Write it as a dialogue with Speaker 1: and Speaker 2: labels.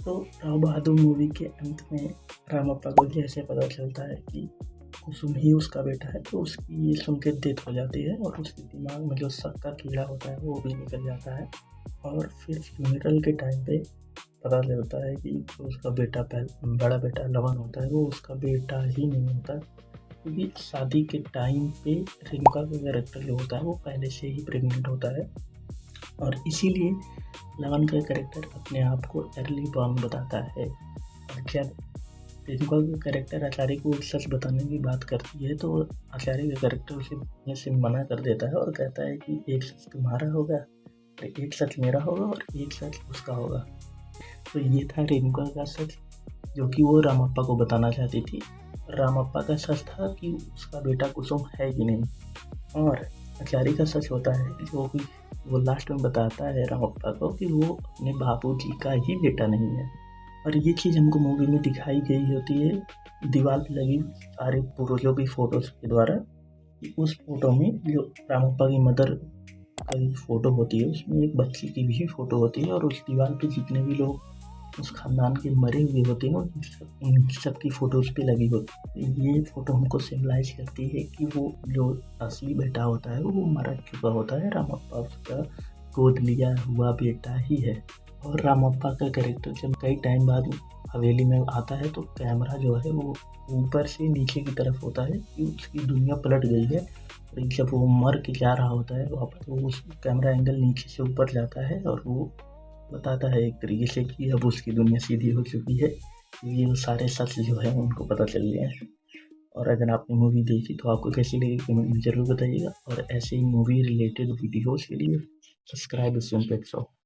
Speaker 1: तो राव बहादुर मूवी के अंत में रामप्पा को जैसे पता चलता है कि कुसुम ही उसका बेटा है, तो उसकी ये सुन के डेथ हो जाती है और उसके दिमाग में जो शक का कीड़ा होता है वो भी निकल जाता है। और फिर फ्यूनरल के टाइम पे पता चलता है कि जो उसका बेटा बड़ा बेटा लवन होता है वो उसका बेटा ही नहीं होता, क्योंकि शादी के टाइम पे रेणुका का कैरेक्टर जो होता है वो पहले से ही प्रेग्नेंट होता है और इसीलिए लवन का कैरेक्टर अपने आप को अर्ली बॉर्न बताता है। और जब रेणुका का कैरेक्टर आचार्य को सच बताने की बात करती है तो आचार्य का कैरेक्टर उसे बोलने से मना कर देता है और कहता है कि एक सच तुम्हारा होगा, एक सच मेरा होगा और एक सच उसका होगा। तो ये था रेणुका का सच जो कि वो रामप्पा को बताना चाहती थी। रामप्पा का सच था कि उसका बेटा कुसुम है कि नहीं, और आचार्य का सच होता है जो कि वो लास्ट में बताता है रामप्पा को कि वो अपने बापूजी का ही बेटा नहीं है। और ये चीज़ हमको मूवी में दिखाई गई होती है दीवार पे लगी सारे पूर्वजों की फोटोज के द्वारा। उस फोटो में जो रामप्पा की मदर की फ़ोटो होती है उसमें एक बच्ची की भी फ़ोटो होती है और उस दीवार पे जितने भी लोग उस खानदान के मरे हुए होते हैं उन सब की फ़ोटोज़ पे लगी होती है। ये फ़ोटो हमको सिम्बलाइज करती है कि वो जो असली बेटा होता है वो मर चुका होता है, रामप्पा उसका गोद लिया हुआ बेटा ही है। और रामप्पा का कैरेक्टर जब कई टाइम बाद हवेली में आता है तो कैमरा जो है वो ऊपर से नीचे की तरफ होता है कि उसकी दुनिया पलट गई है। और जब वो मर के जा रहा होता है वापस तो उस कैमरा एंगल नीचे से ऊपर जाता है और वो बताता है एक तरीके से कि अब उसकी दुनिया सीधी हो चुकी है, ये सारे सच जो है उनको पता चल गए हैं। और अगर आपने मूवी देखी तो आपको कैसी लगी कमेंट में ज़रूर बताइएगा और ऐसे ही मूवी रिलेटेड वीडियोज़ के लिए सब्सक्राइब इस चैनल पे।